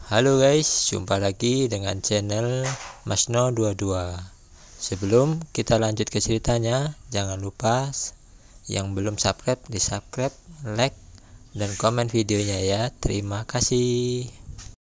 Halo guys, jumpa lagi dengan channel Masno22. Sebelum kita lanjut ke ceritanya, jangan lupa yang belum subscribe di subscribe, like, dan komen videonya ya. Terima kasih.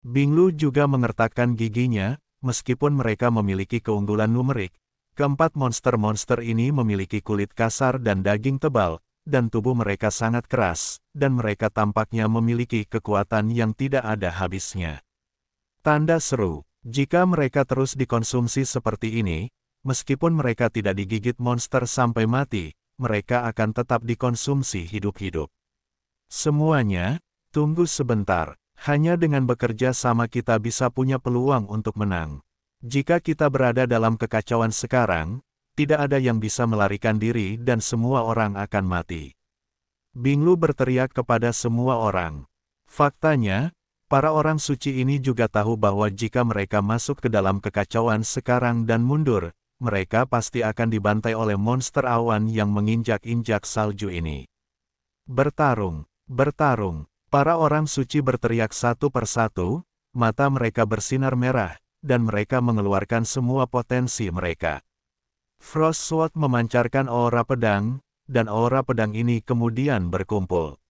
Binglu juga mengertakkan giginya, meskipun mereka memiliki keunggulan numerik. Keempat monster-monster ini memiliki kulit kasar dan daging tebal, dan tubuh mereka sangat keras, dan mereka tampaknya memiliki kekuatan yang tidak ada habisnya. Tanda seru, jika mereka terus dikonsumsi seperti ini, meskipun mereka tidak digigit monster sampai mati, mereka akan tetap dikonsumsi hidup-hidup. Semuanya, tunggu sebentar. Hanya dengan bekerja sama kita bisa punya peluang untuk menang. Jika kita berada dalam kekacauan sekarang, tidak ada yang bisa melarikan diri dan semua orang akan mati. Binglu berteriak kepada semua orang. Faktanya, para orang suci ini juga tahu bahwa jika mereka masuk ke dalam kekacauan sekarang dan mundur, mereka pasti akan dibantai oleh monster awan yang menginjak-injak salju ini. Bertarung, bertarung. Para orang suci berteriak satu persatu, mata mereka bersinar merah, dan mereka mengeluarkan semua potensi mereka. Frost Sword memancarkan aura pedang, dan aura pedang ini kemudian berkumpul.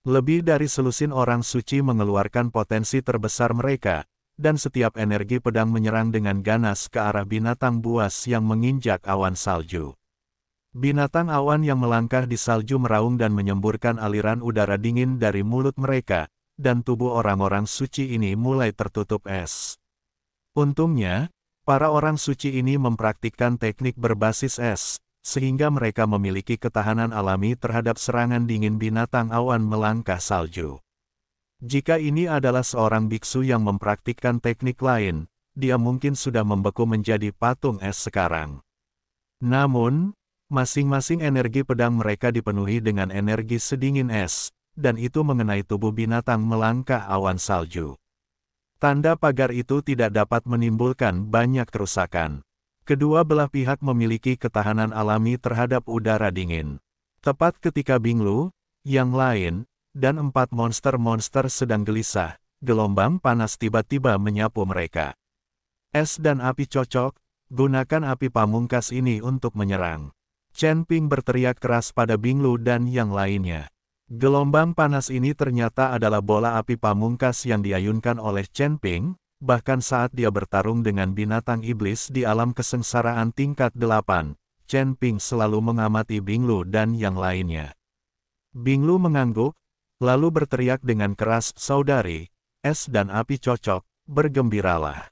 Lebih dari selusin orang suci mengeluarkan potensi terbesar mereka, dan setiap energi pedang menyerang dengan ganas ke arah binatang buas yang menginjak awan salju. Binatang awan yang melangkah di salju meraung dan menyemburkan aliran udara dingin dari mulut mereka, dan tubuh orang-orang suci ini mulai tertutup es. Untungnya, para orang suci ini mempraktikkan teknik berbasis es, sehingga mereka memiliki ketahanan alami terhadap serangan dingin binatang awan melangkah salju. Jika ini adalah seorang biksu yang mempraktikkan teknik lain, dia mungkin sudah membeku menjadi patung es sekarang. Namun, masing-masing energi pedang mereka dipenuhi dengan energi sedingin es, dan itu mengenai tubuh binatang melangkah awan salju. Tanda pagar itu tidak dapat menimbulkan banyak kerusakan. Kedua belah pihak memiliki ketahanan alami terhadap udara dingin. Tepat ketika Binglu, yang lain, dan 4 monster-monster sedang gelisah, gelombang panas tiba-tiba menyapu mereka. Es dan api cocok, gunakan api pamungkas ini untuk menyerang. Chen Ping berteriak keras pada Binglu dan yang lainnya. Gelombang panas ini ternyata adalah bola api pamungkas yang diayunkan oleh Chen Ping, bahkan saat dia bertarung dengan binatang iblis di alam kesengsaraan tingkat 8, Chen Ping selalu mengamati Binglu dan yang lainnya. Binglu mengangguk, lalu berteriak dengan keras, "Saudari, es dan api cocok, bergembiralah."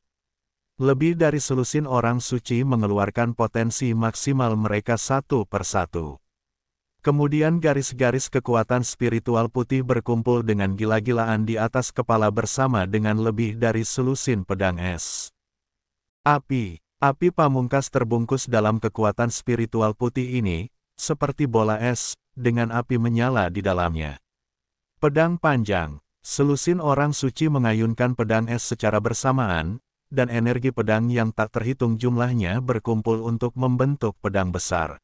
Lebih dari selusin orang suci mengeluarkan potensi maksimal mereka satu persatu. Kemudian garis-garis kekuatan spiritual putih berkumpul dengan gila-gilaan di atas kepala bersama dengan lebih dari selusin pedang es. Api pamungkas terbungkus dalam kekuatan spiritual putih ini, seperti bola es, dengan api menyala di dalamnya. Pedang panjang, selusin orang suci mengayunkan pedang es secara bersamaan, dan energi pedang yang tak terhitung jumlahnya berkumpul untuk membentuk pedang besar.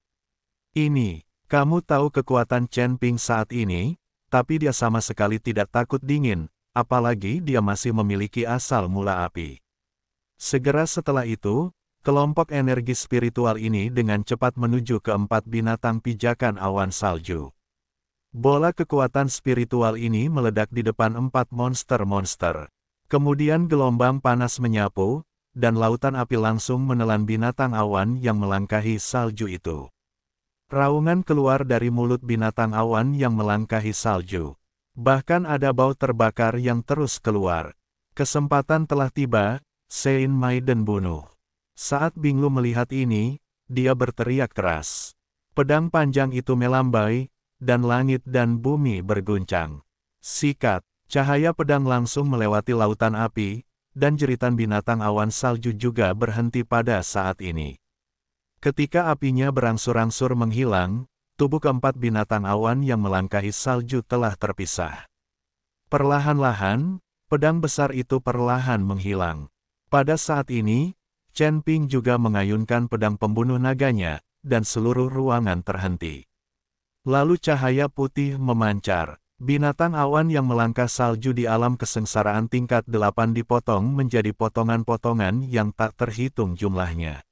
Ini, kamu tahu kekuatan Chen Ping saat ini, tapi dia sama sekali tidak takut dingin, apalagi dia masih memiliki asal mula api. Segera setelah itu, kelompok energi spiritual ini dengan cepat menuju ke 4 binatang pijakan awan salju. Bola kekuatan spiritual ini meledak di depan 4 monster-monster. Kemudian gelombang panas menyapu, dan lautan api langsung menelan binatang awan yang melangkahi salju itu. Raungan keluar dari mulut binatang awan yang melangkahi salju. Bahkan ada bau terbakar yang terus keluar. Kesempatan telah tiba, Sein Maiden bunuh. Saat Binglu melihat ini, dia berteriak keras. Pedang panjang itu melambai, dan langit dan bumi berguncang. Sikat. Cahaya pedang langsung melewati lautan api, dan jeritan binatang awan salju juga berhenti pada saat ini. Ketika apinya berangsur-angsur menghilang, tubuh keempat binatang awan yang melangkahi salju telah terpisah. Perlahan-lahan, pedang besar itu perlahan menghilang. Pada saat ini, Chen Ping juga mengayunkan pedang pembunuh naganya, dan seluruh ruangan terhenti. Lalu cahaya putih memancar. Binatang awan yang melangkah salju di alam kesengsaraan tingkat 8 dipotong menjadi potongan-potongan yang tak terhitung jumlahnya.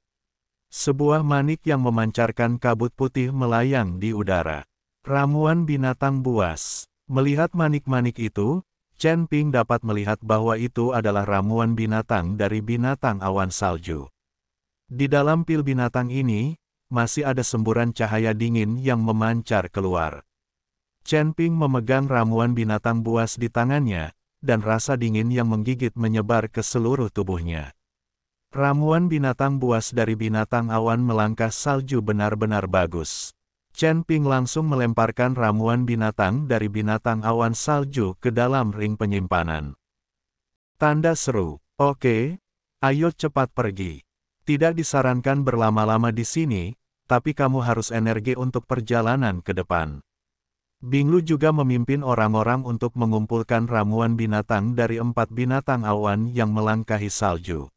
Sebuah manik yang memancarkan kabut putih melayang di udara. Ramuan binatang buas. Melihat manik-manik itu, Chen Ping dapat melihat bahwa itu adalah ramuan binatang dari binatang awan salju. Di dalam pil binatang ini, masih ada semburan cahaya dingin yang memancar keluar. Chen Ping memegang ramuan binatang buas di tangannya, dan rasa dingin yang menggigit menyebar ke seluruh tubuhnya. Ramuan binatang buas dari binatang awan melangkah salju benar-benar bagus. Chen Ping langsung melemparkan ramuan binatang dari binatang awan salju ke dalam ring penyimpanan. Tanda seru, "Oke, ayo cepat pergi. Tidak disarankan berlama-lama di sini, tapi kamu harus energi untuk perjalanan ke depan." Binglu juga memimpin orang-orang untuk mengumpulkan ramuan binatang dari 4 binatang awan yang melangkahi salju.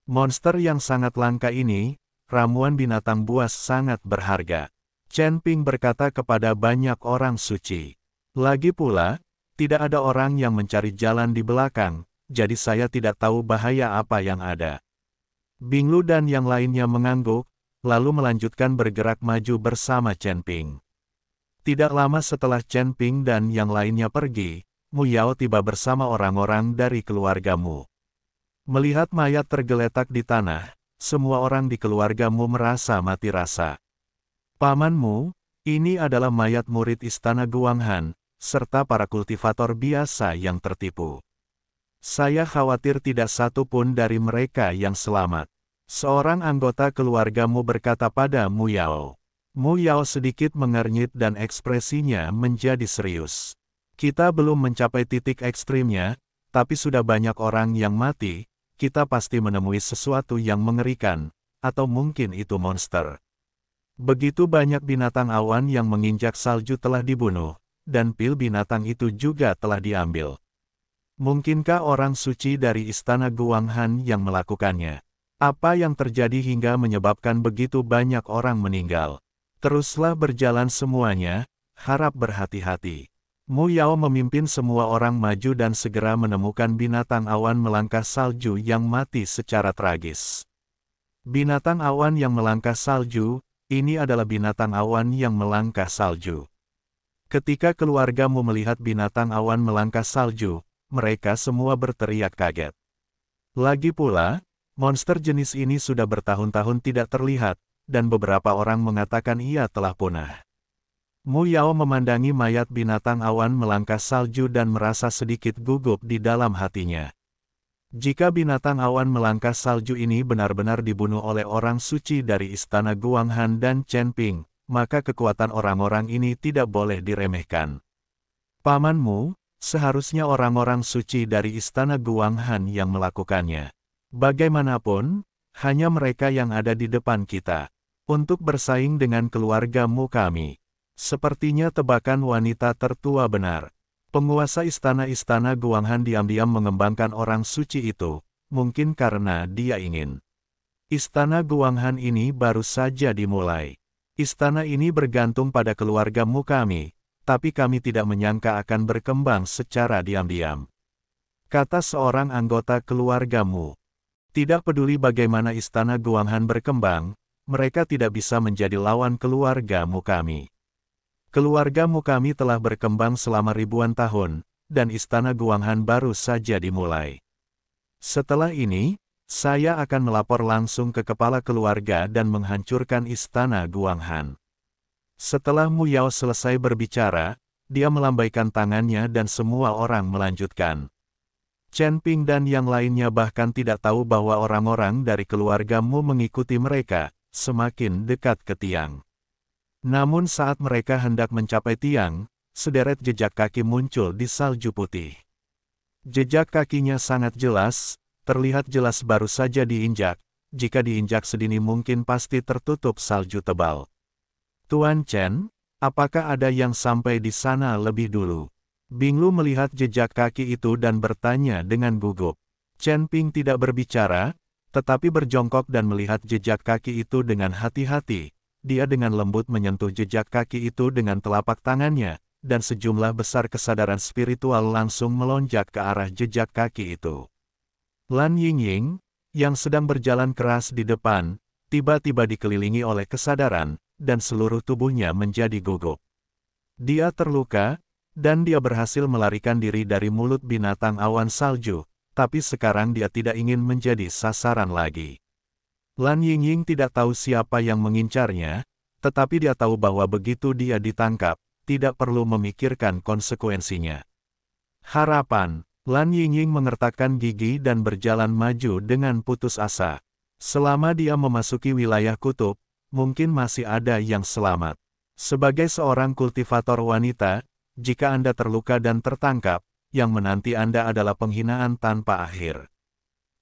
Monster yang sangat langka ini, ramuan binatang buas sangat berharga. Chen Ping berkata kepada banyak orang suci. Lagi pula, tidak ada orang yang mencari jalan di belakang, jadi saya tidak tahu bahaya apa yang ada. Binglu dan yang lainnya mengangguk, lalu melanjutkan bergerak maju bersama Chen Ping. Tidak lama setelah Chen Ping dan yang lainnya pergi, Mu Yao tiba bersama orang-orang dari keluarga Mu. Melihat mayat tergeletak di tanah, semua orang di keluarga Mu merasa mati rasa. "Paman Mu, ini adalah mayat murid istana Guanghan, serta para kultivator biasa yang tertipu. Saya khawatir tidak satu pun dari mereka yang selamat." Seorang anggota keluarga Mu berkata pada Mu Yao. Mu Yao sedikit mengernyit dan ekspresinya menjadi serius. "Kita belum mencapai titik ekstrimnya, tapi sudah banyak orang yang mati, kita pasti menemui sesuatu yang mengerikan, atau mungkin itu monster." Begitu banyak binatang awan yang menginjak salju telah dibunuh, dan pil binatang itu juga telah diambil. Mungkinkah orang suci dari istana Guanghan yang melakukannya? Apa yang terjadi hingga menyebabkan begitu banyak orang meninggal? Teruslah berjalan semuanya, harap berhati-hati. Mu Yao memimpin semua orang maju dan segera menemukan binatang awan melangkah salju yang mati secara tragis. Binatang awan yang melangkah salju, ini adalah binatang awan yang melangkah salju. Ketika keluargamu melihat binatang awan melangkah salju, mereka semua berteriak kaget. Lagi pula, monster jenis ini sudah bertahun-tahun tidak terlihat, dan beberapa orang mengatakan ia telah punah. Mu Yao memandangi mayat binatang awan melangkah salju dan merasa sedikit gugup di dalam hatinya. Jika binatang awan melangkah salju ini benar-benar dibunuh oleh orang suci dari istana Guanghan dan Chen Ping, maka kekuatan orang-orang ini tidak boleh diremehkan. "Pamanmu, seharusnya orang-orang suci dari istana Guanghan yang melakukannya. Bagaimanapun, hanya mereka yang ada di depan kita. Untuk bersaing dengan keluargamu kami. Sepertinya tebakan wanita tertua benar. Penguasa istana-istana Guanghan diam-diam mengembangkan orang suci itu, mungkin karena dia ingin. Istana Guanghan ini baru saja dimulai. Istana ini bergantung pada keluargamu kami, tapi kami tidak menyangka akan berkembang secara diam-diam," kata seorang anggota keluargamu. "Tidak peduli bagaimana istana Guanghan berkembang, mereka tidak bisa menjadi lawan keluargamu kami. Keluargamu kami telah berkembang selama ribuan tahun, dan istana Guanghan baru saja dimulai. Setelah ini, saya akan melapor langsung ke kepala keluarga dan menghancurkan istana Guanghan." Setelah Mu Yao selesai berbicara, dia melambaikan tangannya dan semua orang melanjutkan. Chen Ping dan yang lainnya bahkan tidak tahu bahwa orang-orang dari keluargamu mengikuti mereka, semakin dekat ke tiang. Namun saat mereka hendak mencapai tiang, sederet jejak kaki muncul di salju putih. Jejak kakinya sangat jelas, terlihat jelas baru saja diinjak, jika diinjak sedini mungkin pasti tertutup salju tebal. "Tuan Chen, apakah ada yang sampai di sana lebih dulu?" Binglu melihat jejak kaki itu dan bertanya dengan gugup. Chen Ping tidak berbicara, tetapi berjongkok dan melihat jejak kaki itu dengan hati-hati. Dia dengan lembut menyentuh jejak kaki itu dengan telapak tangannya, dan sejumlah besar kesadaran spiritual langsung melonjak ke arah jejak kaki itu. Lan Yingying, yang sedang berjalan keras di depan, tiba-tiba dikelilingi oleh kesadaran, dan seluruh tubuhnya menjadi gugup. Dia terluka, dan dia berhasil melarikan diri dari mulut binatang awan salju, tapi sekarang dia tidak ingin menjadi sasaran lagi. Lan Yingying tidak tahu siapa yang mengincarnya, tetapi dia tahu bahwa begitu dia ditangkap, tidak perlu memikirkan konsekuensinya. Harapan. Lan Yingying mengertakkan gigi dan berjalan maju dengan putus asa. Selama dia memasuki wilayah kutub, mungkin masih ada yang selamat. Sebagai seorang kultivator wanita, jika Anda terluka dan tertangkap, yang menanti Anda adalah penghinaan tanpa akhir.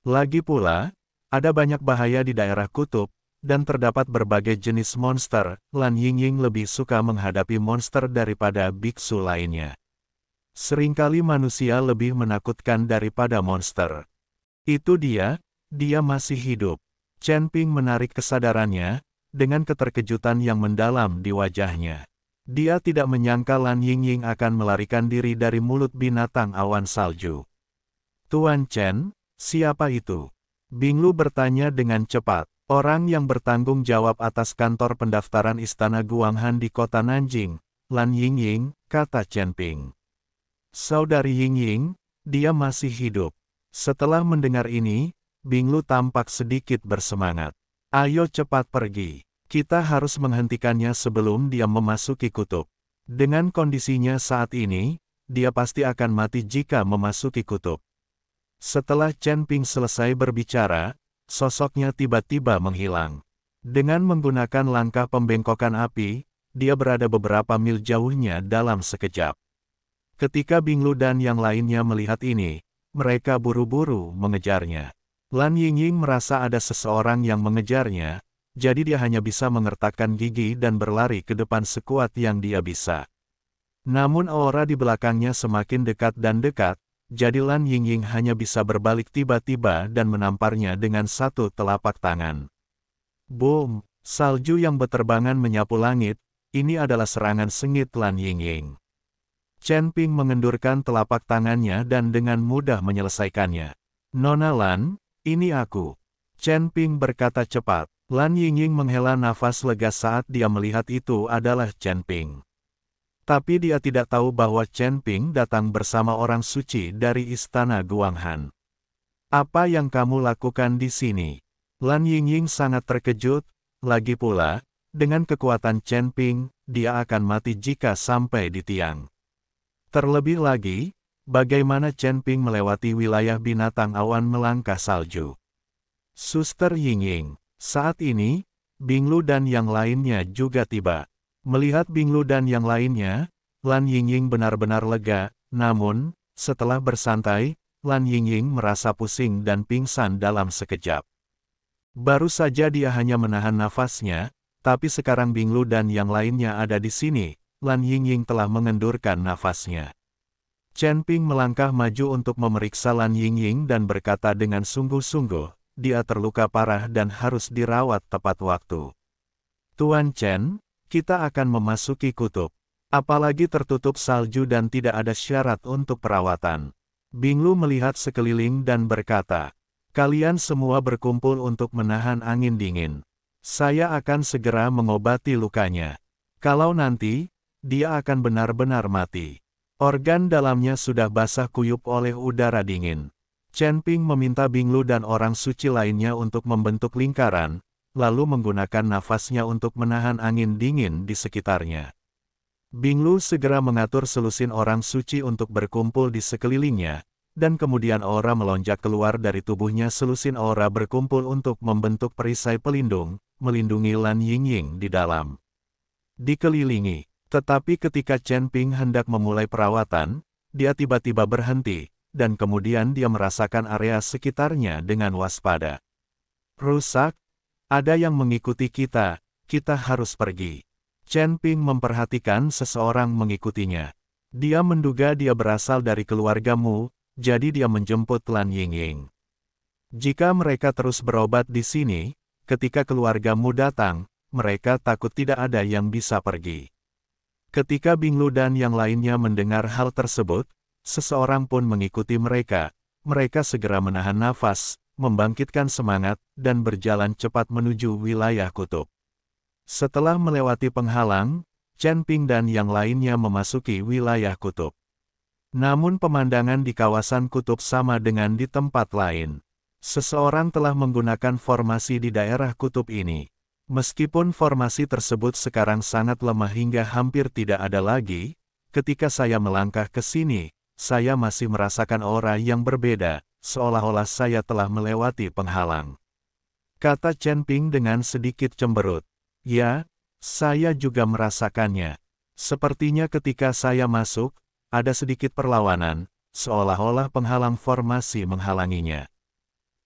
Lagi pula, ada banyak bahaya di daerah kutub, dan terdapat berbagai jenis monster. Lan Yingying lebih suka menghadapi monster daripada biksu lainnya. Seringkali manusia lebih menakutkan daripada monster. Itu dia masih hidup. Chen Ping menarik kesadarannya, dengan keterkejutan yang mendalam di wajahnya. Dia tidak menyangka Lan Yingying akan melarikan diri dari mulut binatang awan salju. Tuan Chen, siapa itu? Binglu bertanya dengan cepat. Orang yang bertanggung jawab atas kantor pendaftaran Istana Guanghan di kota Nanjing, Lan Yingying, kata Chen Ping. Saudari Yingying, dia masih hidup. Setelah mendengar ini, Binglu tampak sedikit bersemangat. Ayo cepat pergi. Kita harus menghentikannya sebelum dia memasuki kutub. Dengan kondisinya saat ini, dia pasti akan mati jika memasuki kutub. Setelah Chen Ping selesai berbicara, sosoknya tiba-tiba menghilang. Dengan menggunakan langkah pembengkokan api, dia berada beberapa mil jauhnya dalam sekejap. Ketika Binglu dan yang lainnya melihat ini, mereka buru-buru mengejarnya. Lan Yingying merasa ada seseorang yang mengejarnya, jadi dia hanya bisa mengertakkan gigi dan berlari ke depan sekuat yang dia bisa. Namun aura di belakangnya semakin dekat dan dekat, jadi Lan Yingying hanya bisa berbalik tiba-tiba dan menamparnya dengan satu telapak tangan. Boom! Salju yang berterbangan menyapu langit, ini adalah serangan sengit Lan Yingying. Chen Ping mengendurkan telapak tangannya dan dengan mudah menyelesaikannya. Nona Lan, ini aku. Chen Ping berkata cepat. Lan Yingying menghela nafas lega saat dia melihat itu adalah Chen Ping. Tapi dia tidak tahu bahwa Chen Ping datang bersama orang suci dari Istana Guanghan. Apa yang kamu lakukan di sini? Lan Yingying sangat terkejut, lagi pula, dengan kekuatan Chen Ping, dia akan mati jika sampai di tiang. Terlebih lagi, bagaimana Chen Ping melewati wilayah binatang awan melangkah salju. Suster Yingying, saat ini, Binglu dan yang lainnya juga tiba. Melihat Binglu dan yang lainnya, Lan Yingying benar-benar lega, namun, setelah bersantai, Lan Yingying merasa pusing dan pingsan dalam sekejap. Baru saja dia hanya menahan nafasnya, tapi sekarang Binglu dan yang lainnya ada di sini, Lan Yingying telah mengendurkan nafasnya. Chen Ping melangkah maju untuk memeriksa Lan Yingying dan berkata dengan sungguh-sungguh, dia terluka parah dan harus dirawat tepat waktu. Tuan Chen, kita akan memasuki kutub. Apalagi tertutup salju dan tidak ada syarat untuk perawatan. Binglu melihat sekeliling dan berkata, kalian semua berkumpul untuk menahan angin dingin. Saya akan segera mengobati lukanya. Kalau nanti, dia akan benar-benar mati. Organ dalamnya sudah basah kuyup oleh udara dingin. Chen Ping meminta Binglu dan orang suci lainnya untuk membentuk lingkaran, lalu menggunakan nafasnya untuk menahan angin dingin di sekitarnya. Binglu segera mengatur selusin orang suci untuk berkumpul di sekelilingnya, dan kemudian aura melonjak keluar dari tubuhnya. Selusin aura berkumpul untuk membentuk perisai pelindung, melindungi Lan Yingying di dalam. Dikelilingi, tetapi ketika Chen Ping hendak memulai perawatan, dia tiba-tiba berhenti, dan kemudian dia merasakan area sekitarnya dengan waspada. Rusak? Ada yang mengikuti kita harus pergi. Chen Ping memperhatikan seseorang mengikutinya. Dia menduga dia berasal dari keluargamu, jadi dia menjemput Lan Yingying. Jika mereka terus berobat di sini, ketika keluargamu datang, mereka takut tidak ada yang bisa pergi. Ketika Binglu dan yang lainnya mendengar hal tersebut, seseorang pun mengikuti mereka. Mereka segera menahan nafas, membangkitkan semangat, dan berjalan cepat menuju wilayah kutub. Setelah melewati penghalang, Chen Ping dan yang lainnya memasuki wilayah kutub. Namun pemandangan di kawasan kutub sama dengan di tempat lain. Seseorang telah menggunakan formasi di daerah kutub ini. Meskipun formasi tersebut sekarang sangat lemah hingga hampir tidak ada lagi, ketika saya melangkah ke sini, saya masih merasakan aura yang berbeda, seolah-olah saya telah melewati penghalang. Kata Chen Ping dengan sedikit cemberut. Ya, saya juga merasakannya. Sepertinya ketika saya masuk, ada sedikit perlawanan, seolah-olah penghalang formasi menghalanginya.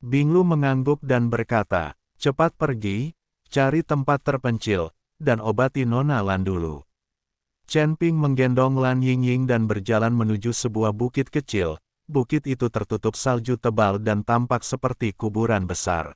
Binglu mengangguk dan berkata, cepat pergi, cari tempat terpencil, dan obati Nona Lan dulu. Chen Ping menggendong Lan Yingying dan berjalan menuju sebuah bukit kecil. Bukit itu tertutup salju tebal dan tampak seperti kuburan besar.